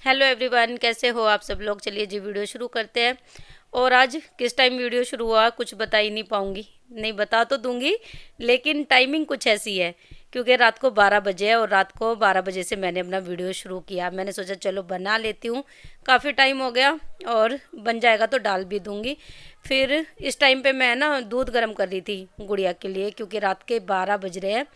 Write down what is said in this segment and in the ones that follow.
Hello everyone, कैसे हो आप सब लोग। चलिए जी वीडियो शुरू करते हैं। और आज किस टाइम वीडियो शुरू हुआ कुछ बता ही नहीं पाऊंगी। नहीं बता तो दूंगी, लेकिन टाइमिंग कुछ ऐसी है क्योंकि रात को 12 बजे है और रात को 12 बजे से मैंने अपना वीडियो शुरू किया। मैंने सोचा चलो बना लेती हूँ, काफ़ी टाइम हो गया और बन जाएगा तो डाल भी दूंगी। फिर इस टाइम पे मैं ना दूध गर्म कर रही थी गुड़िया के लिए, क्योंकि रात के 12 बज रहे हैं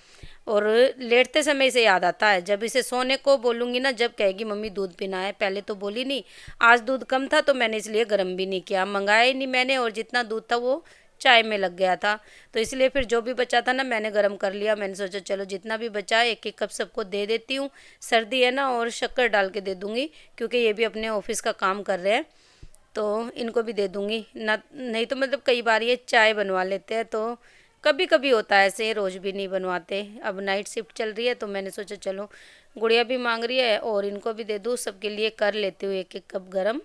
और लेटते समय इसे याद आता है। जब इसे सोने को बोलूँगी ना, जब कहेगी मम्मी दूध पीना है। पहले तो बोली नहीं, आज दूध कम था तो मैंने इसलिए गर्म भी नहीं किया, मंगाया ही नहीं मैंने, और जितना दूध था वो चाय में लग गया था। तो इसलिए फिर जो भी बचा था ना मैंने गर्म कर लिया। मैंने सोचा चलो जितना भी बचा एक एक कप सबको दे देती हूँ। सर्दी है ना, और शक्कर डाल के दे दूँगी क्योंकि ये भी अपने ऑफिस का काम कर रहे हैं, तो इनको भी दे दूँगी ना। नहीं तो मतलब कई बार ये चाय बनवा लेते हैं, तो कभी कभी होता है ऐसे, रोज़ भी नहीं बनवाते। अब नाइट शिफ्ट चल रही है तो मैंने सोचा चलो गुड़िया भी मांग रही है और इनको भी दे दूँ, सबके लिए कर लेती हूँ एक एक कप गरम।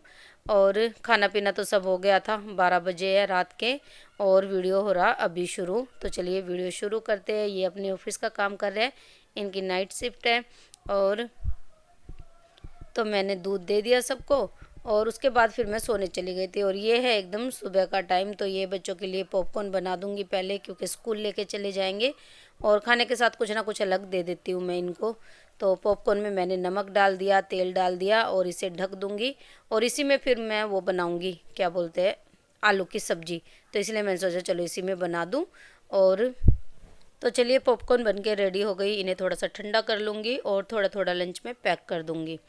और खाना पीना तो सब हो गया था, 12 बजे है रात के, और वीडियो हो रहा अभी शुरू। तो चलिए वीडियो शुरू करते हैं। ये अपने ऑफिस का काम कर रहे हैं, इनकी नाइट शिफ्ट है। और तो मैंने दूध दे दिया सबको और उसके बाद फिर मैं सोने चली गई थी। और ये है एकदम सुबह का टाइम, तो ये बच्चों के लिए पॉपकॉर्न बना दूंगी पहले, क्योंकि स्कूल लेके चले जाएंगे और खाने के साथ कुछ ना कुछ अलग दे देती हूँ मैं इनको। तो पॉपकॉर्न में मैंने नमक डाल दिया, तेल डाल दिया और इसे ढक दूंगी। और इसी में फिर मैं वो बनाऊंगी, क्या बोलते हैं, आलू की सब्जी। तो इसलिए मैंने सोचा चलो इसी में बना दूँ। और तो चलिए पॉपकॉर्न बन के रेडी हो गई, इन्हें थोड़ा सा ठंडा कर लूँगी और थोड़ा थोड़ा लंच में पैक कर दूँगी।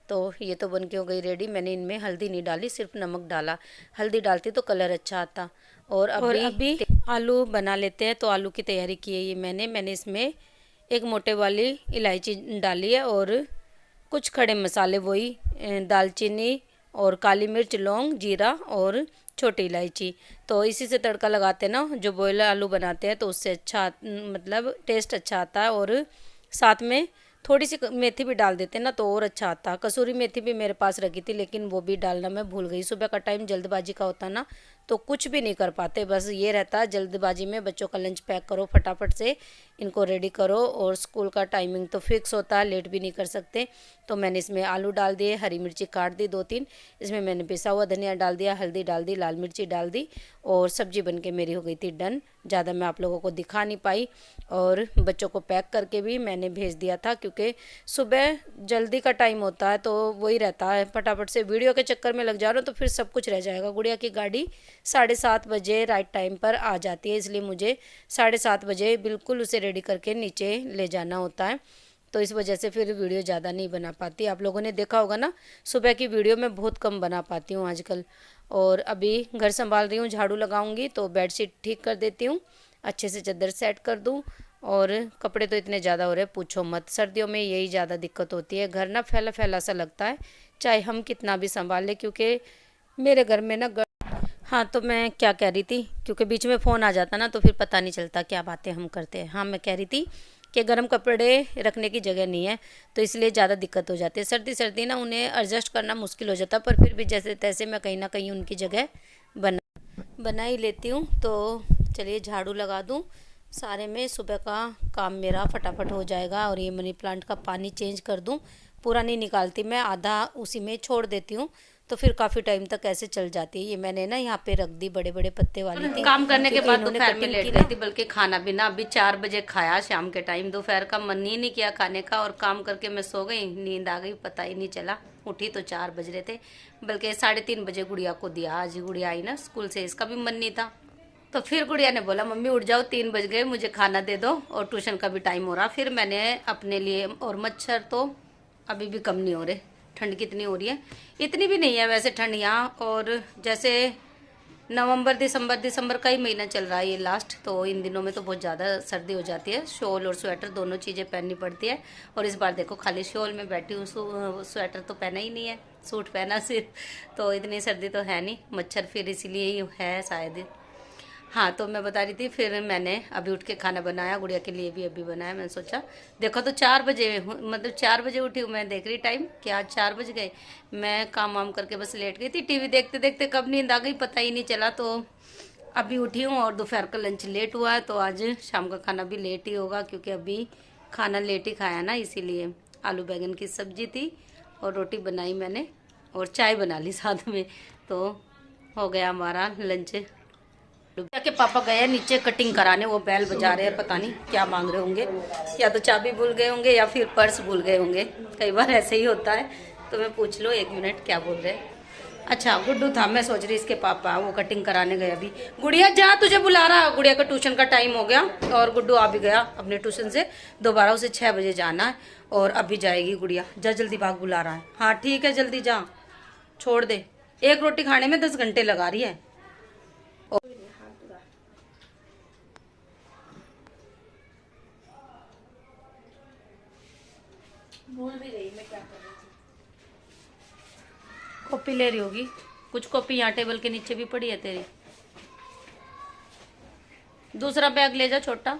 तो ये तो बन के हो गई रेडी। मैंने इनमें हल्दी नहीं डाली, सिर्फ नमक डाला। हल्दी डालती तो कलर अच्छा आता। और अभी आलू बना लेते हैं। तो आलू की तैयारी की है ये मैंने इसमें एक मोटे वाली इलायची डाली है और कुछ खड़े मसाले, वही दालचीनी और काली मिर्च, लौंग, जीरा और छोटी इलायची। तो इसी से तड़का लगाते हैं ना, जो बॉयल आलू बनाते हैं, तो उससे अच्छा मतलब टेस्ट अच्छा आता है। और साथ में थोड़ी सी मेथी भी डाल देते हैं ना तो और अच्छा आता। कसूरी मेथी भी मेरे पास रखी थी, लेकिन वो भी डालना मैं भूल गई। सुबह का टाइम जल्दबाजी का होता ना, तो कुछ भी नहीं कर पाते। बस ये रहता है जल्दबाजी में, बच्चों का लंच पैक करो फटाफट से, इनको रेडी करो। और स्कूल का टाइमिंग तो फिक्स होता है, लेट भी नहीं कर सकते। तो मैंने इसमें आलू डाल दिए, हरी मिर्ची काट दी 2-3, इसमें मैंने पिसा हुआ धनिया डाल दिया, हल्दी डाल दी, लाल मिर्ची डाल दी, और सब्जी बन के मेरी हो गई थी डन। ज़्यादा मैं आप लोगों को दिखा नहीं पाई। और बच्चों को पैक करके भी मैंने भेज दिया था, क्योंकि सुबह जल्दी का टाइम होता है, तो वही रहता है फटाफट से वीडियो के चक्कर में लग जा रहा हूँ तो फिर सब कुछ रह जाएगा। गुड़िया की गाड़ी 7:30 बजे राइट टाइम पर आ जाती है, इसलिए मुझे 7:30 बजे बिल्कुल उसे रेडी करके नीचे ले जाना होता है। तो इस वजह से फिर वीडियो ज़्यादा नहीं बना पाती। आप लोगों ने देखा होगा ना, सुबह की वीडियो मैं बहुत कम बना पाती हूँ आजकल। और अभी घर संभाल रही हूँ, झाड़ू लगाऊंगी तो बेडशीट ठीक कर देती हूँ, अच्छे से चादर सेट कर दूँ। और कपड़े तो इतने ज़्यादा हो रहे हैं पूछो मत। सर्दियों में यही ज़्यादा दिक्कत होती है, घर ना फैला फैला सा लगता है, चाहे हम कितना भी संभाल लें। क्योंकि मेरे घर में ना हाँ, तो मैं क्या कह रही थी, क्योंकि बीच में फ़ोन आ जाता ना तो फिर पता नहीं चलता क्या बातें हम करते हैं। हाँ, मैं कह रही थी कि गर्म कपड़े रखने की जगह नहीं है, तो इसलिए ज़्यादा दिक्कत हो जाती है। सर्दी सर्दी ना उन्हें एडजस्ट करना मुश्किल हो जाता है, पर फिर भी जैसे तैसे मैं कहीं ना कहीं उनकी जगह बना ही लेती हूँ। तो चलिए झाड़ू लगा दूँ सारे में, सुबह का काम मेरा फटाफट हो जाएगा। और ये मनी प्लांट का पानी चेंज कर दूँ, पूरा नहीं निकालती मैं, आधा उसी में छोड़ देती हूँ, तो फिर काफ़ी टाइम तक ऐसे चल जाती है। ये मैंने ना यहाँ पे रख दी, बड़े बड़े पत्ते वाली थी। काम करने के बाद दोपहर में लेट गई थी, बल्कि खाना भी ना अभी 4 बजे खाया शाम के टाइम। दोपहर का मन ही नहीं किया खाने का, और काम करके मैं सो गई, नींद आ गई, पता ही नहीं चला। उठी तो 4 बज रहे थे, बल्कि 3:30 बजे गुड़िया को दिया। आज गुड़िया आई ना स्कूल से, इसका भी मन नहीं था। तो फिर गुड़िया ने बोला मम्मी उठ जाओ, 3 बज गए, मुझे खाना दे दो और ट्यूशन का भी टाइम हो रहा। फिर मैंने अपने लिए, और मच्छर तो अभी भी कम नहीं हो रहे। ठंड कितनी हो रही है, इतनी भी नहीं है वैसे ठंड यहाँ। और जैसे नवंबर दिसंबर का ही महीना चल रहा है ये लास्ट, तो इन दिनों में तो बहुत ज़्यादा सर्दी हो जाती है। शॉल और स्वेटर दोनों चीज़ें पहननी पड़ती है। और इस बार देखो खाली शॉल में बैठी हूँ, स्वेटर तो पहना ही नहीं है, सूट पहना सिर्फ। तो इतनी सर्दी तो है नहीं, मच्छर फिर इसीलिए ही है शायद। हाँ, तो मैं बता रही थी, फिर मैंने अभी उठ के खाना बनाया, गुड़िया के लिए भी अभी बनाया। मैंने सोचा देखो तो 4 बजे मतलब 4 बजे उठी हूँ मैं, देख रही टाइम कि आज 4 बज गए। मैं काम वाम करके बस लेट गई थी, टीवी देखते देखते कब नींद आ गई पता ही नहीं चला। तो अभी उठी हूँ और दोपहर का लंच लेट हुआ है, तो आज शाम का खाना भी लेट ही होगा, क्योंकि अभी खाना लेट ही खाया ना, इसीलिए। आलू बैंगन की सब्जी थी और रोटी बनाई मैंने और चाय बना ली साथ में। तो हो गया हमारा लंच। के पापा गए नीचे कटिंग कराने, वो बैल बजा रहे हैं, पता नहीं क्या मांग रहे होंगे, या तो चाबी भूल गए होंगे या फिर पर्स भूल गए होंगे। कई बार ऐसे ही होता है, तो मैं पूछ लो 1 मिनट क्या बोल रहे हैं। अच्छा गुड्डू था, मैं सोच रही इसके पापा वो कटिंग कराने गए अभी। गुड़िया जा, तुझे बुला रहा, गुड़िया का ट्यूशन का टाइम हो गया और गुड्डू आ भी गया अपने ट्यूशन से। दोबारा उसे 6 बजे जाना है और अभी जाएगी गुड़िया। जा जल्दी भाग, बुला रहा है। हाँ ठीक है जल्दी जा, छोड़ दे, एक रोटी खाने में 10 घंटे लगा रही है। भूल भी गई मैं क्या कर रही थी। कॉपी ले रही होगी, कुछ कॉपी यहाँ टेबल के नीचे भी पड़ी है तेरी। दूसरा बैग ले जा छोटा।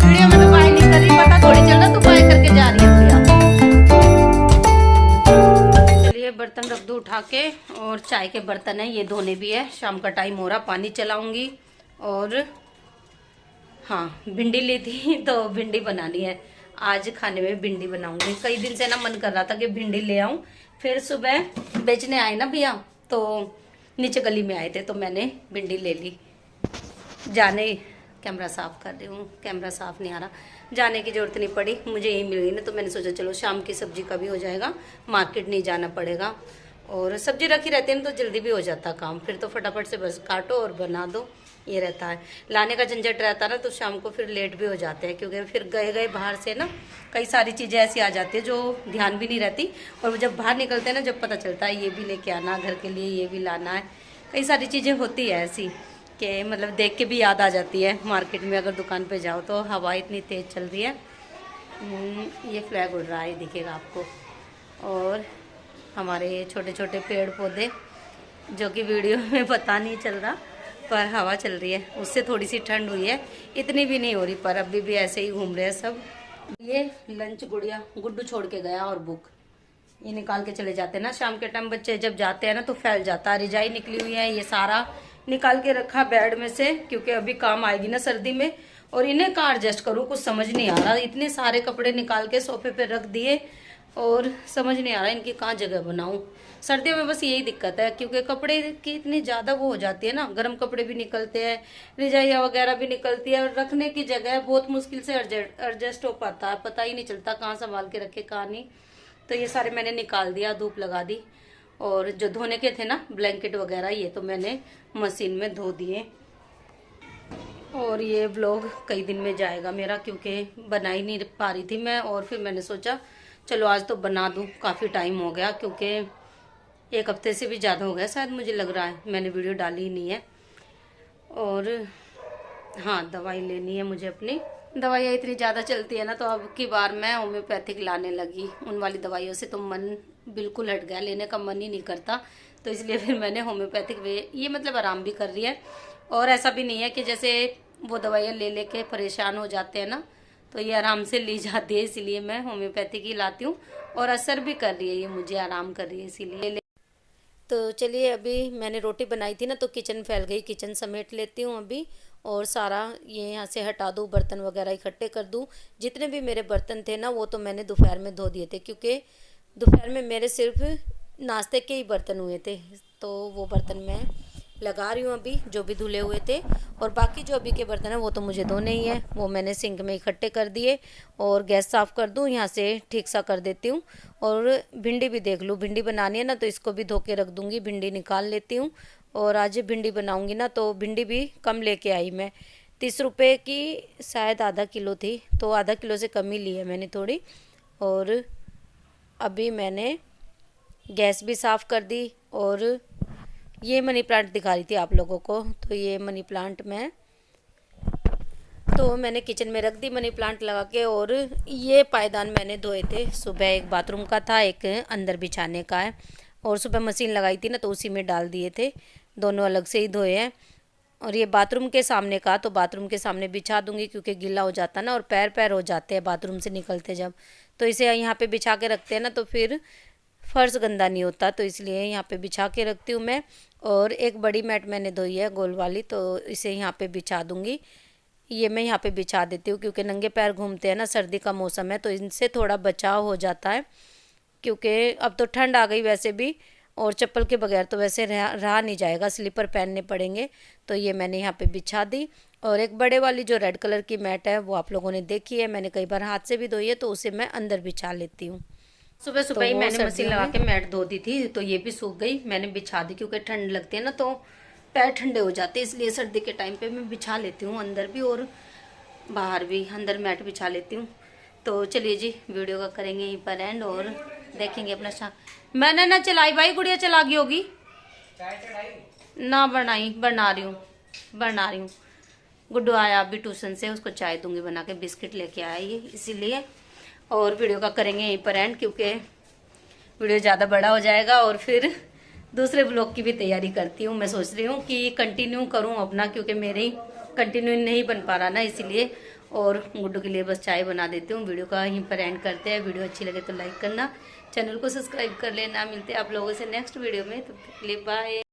वीडियो में तो बाय नहीं कर रही, पता थोड़ी चल रहा तू बाय करके जा रही है गुड़िया। चलिए बर्तन रख दो उठा के, और चाय के बर्तन है ये धोने भी है, शाम का टाइम हो रहा, पानी चलाऊंगी। और हाँ भिंडी ली थी तो भिंडी बनानी है आज, खाने में भिंडी बनाऊंगी। कई दिन से ना मन कर रहा था कि भिंडी ले आऊं, फिर सुबह बेचने आए ना भैया, तो नीचे गली में आए थे तो मैंने भिंडी ले ली। जाने कैमरा साफ कर रही हूँ, कैमरा साफ नहीं आ रहा, जाने की जरूरत नहीं पड़ी, मुझे यही मिल गई ना, तो मैंने सोचा चलो शाम की सब्जी का भी हो जाएगा, मार्केट नहीं जाना पड़ेगा। और सब्जी रखी रहती है ना तो जल्दी भी हो जाता काम, फिर तो फटाफट से बस काटो और बना दो, ये रहता है। लाने का झंझट रहता है ना तो शाम को फिर लेट भी हो जाते हैं, क्योंकि फिर गए गए बाहर से ना कई सारी चीज़ें ऐसी आ जाती है जो ध्यान भी नहीं रहती, और जब बाहर निकलते हैं ना जब पता चलता है ये भी लेके आना, घर के लिए ये भी लाना है, कई सारी चीज़ें होती है ऐसी कि मतलब देख के भी याद आ जाती है। मार्केट में अगर दुकान पे जाओ तो हवा इतनी तेज़ चल रही है। ये फ्लैग उड़ रहा है दिखेगा आपको, और हमारे ये छोटे छोटे पेड़ पौधे जो कि वीडियो में पता नहीं चल रहा, पर हवा चल रही है, उससे थोड़ी सी ठंड हुई है, इतनी भी नहीं हो रही, पर अभी भी ऐसे ही घूम रहे हैं सब। ये लंच गुड़िया गुड्डू छोड़ के गया, और बुक ये निकाल के चले जाते हैं ना शाम के टाइम, बच्चे जब जाते हैं ना तो फैल जाता है। रिजाई निकली हुई है, ये सारा निकाल के रखा बेड में से, क्योंकि अभी काम आएगी ना सर्दी में, और इन्हें कहाँ एडजस्ट करूँ कुछ समझ नहीं आ रहा। इतने सारे कपड़े निकाल के सोफे पे रख दिए और समझ नहीं आ रहा इनकी कहाँ जगह बनाऊं। सर्दियों में बस यही दिक्कत है, क्योंकि कपड़े की इतनी ज़्यादा वो हो जाती है ना, गर्म कपड़े भी निकलते हैं, रजाइयाँ वगैरह भी निकलती है, और रखने की जगह बहुत मुश्किल से एडजस्ट हो पाता है, पता ही नहीं चलता कहाँ संभाल के रखे कहाँ नहीं। तो ये सारे मैंने निकाल दिया, धूप लगा दी, और जो धोने के थे ना ब्लैंकेट वगैरह ये तो मैंने मशीन में धो दिए। और ये ब्लॉग कई दिन में जाएगा मेरा, क्योंकि बना ही नहीं पा रही थी मैं, और फिर मैंने सोचा चलो आज तो बना दूं, काफ़ी टाइम हो गया, क्योंकि 1 हफ्ते से भी ज़्यादा हो गया शायद मुझे लग रहा है मैंने वीडियो डाली ही नहीं है। और हाँ दवाई लेनी है मुझे, अपनी दवाइयाँ इतनी ज़्यादा चलती है ना, तो अब की बार मैं होम्योपैथिक लाने लगी। उन वाली दवाइयों से तो मन बिल्कुल हट गया, लेने का मन ही नहीं करता, तो इसलिए फिर मैंने होम्योपैथिक ये मतलब आराम भी कर रही है, और ऐसा भी नहीं है कि जैसे वो दवाइयाँ ले लेके परेशान हो जाते हैं ना, तो ये आराम से ली जाती है, इसीलिए मैं होम्योपैथिक ही लाती हूँ, और असर भी कर रही है ये, मुझे आराम कर रही है इसीलिए। तो चलिए अभी मैंने रोटी बनाई थी ना तो किचन फैल गई, किचन समेट लेती हूँ अभी, और सारा ये यहाँ से हटा दूँ, बर्तन वगैरह इकट्ठे कर दूँ। जितने भी मेरे बर्तन थे ना वो तो मैंने दोपहर में धो दिए थे, क्योंकि दोपहर में मेरे सिर्फ नाश्ते के ही बर्तन हुए थे, तो वो बर्तन मैं लगा रही हूँ अभी जो भी धुले हुए थे, और बाकी जो अभी के बर्तन है वो तो मुझे धोने ही है, वो मैंने सिंक में इकट्ठे कर दिए। और गैस साफ़ कर दूँ, यहाँ से ठीक सा कर देती हूँ। और भिंडी भी देख लूँ, भिंडी बनानी है ना तो इसको भी धो के रख दूँगी, भिंडी निकाल लेती हूँ। और आज भिंडी बनाऊँगी ना, तो भिंडी भी कम लेके आई मैं, 30 रुपये की शायद आधा किलो थी, तो आधा किलो से कम ही ली है मैंने थोड़ी। और अभी मैंने गैस भी साफ़ कर दी, और ये मनी प्लांट दिखा रही थी आप लोगों को, तो ये मनी प्लांट मैंने किचन में रख दी मनी प्लांट लगा के। और ये पायदान मैंने धोए थे सुबह, एक बाथरूम का था, एक अंदर बिछाने का है, और सुबह मशीन लगाई थी ना तो उसी में डाल दिए थे, दोनों अलग से ही धोए हैं। और ये बाथरूम के सामने का, तो बाथरूम के सामने बिछा दूंगी, क्योंकि गीला हो जाता है ना, और पैर पैर हो जाते हैं बाथरूम से निकलते जब, तो इसे यहाँ पे बिछा के रखते हैं ना तो फिर फर्श गंदा नहीं होता, तो इसलिए यहाँ पे बिछा के रखती हूँ मैं। और एक बड़ी मैट मैंने धोई है गोल वाली, तो इसे यहाँ पे बिछा दूँगी। ये मैं यहाँ पे बिछा देती हूँ, क्योंकि नंगे पैर घूमते हैं ना, सर्दी का मौसम है तो इनसे थोड़ा बचाव हो जाता है। क्योंकि अब तो ठंड आ गई वैसे भी, और चप्पल के बगैर तो वैसे रहा नहीं जाएगा, स्लीपर पहनने पड़ेंगे। तो ये मैंने यहाँ पे बिछा दी। और एक बड़े वाली जो रेड कलर की मैट है वो आप लोगों ने देखी है, मैंने कई बार हाथ से भी धोई है, तो उसे मैं अंदर बिछा लेती हूँ। सुबह सुबह ही मैंने मशीन लगा के मैट धो दी थी, तो ये भी सूख गई, मैंने बिछा दी। क्योंकि ठंड लगती है ना तो पैर ठंडे हो जाते हैं, इसलिए सर्दी के टाइम पे मैं बिछा लेती हूँ अंदर भी और बाहर भी, अंदर मैट बिछा लेती हूँ। तो चलिए जी, वीडियो का करेंगे यहीं पर एंड और देखेंगे अपना शाम। मैंने ना चलाई भाई, गुड़िया चला गई होगी ना, बना रही हूँ। गुड्डू आया अभी ट्यूशन से, उसको चाय दूंगी बना के, बिस्किट लेके आया ये इसीलिए। और वीडियो का करेंगे यहीं पर एंड, क्योंकि वीडियो ज़्यादा बड़ा हो जाएगा और फिर दूसरे ब्लॉग की भी तैयारी करती हूँ। मैं सोच रही हूँ कि कंटिन्यू करूँ अपना, क्योंकि मेरे ही कंटिन्यू नहीं बन पा रहा ना, इसीलिए। और गुड्डू के लिए बस चाय बना देती हूँ। वीडियो का यहीं पर एंड करते हैं। वीडियो अच्छी लगे तो लाइक करना, चैनल को सब्सक्राइब कर लेना। मिलते हैं आप लोगों से नेक्स्ट वीडियो में, तब तक के लिए बाय।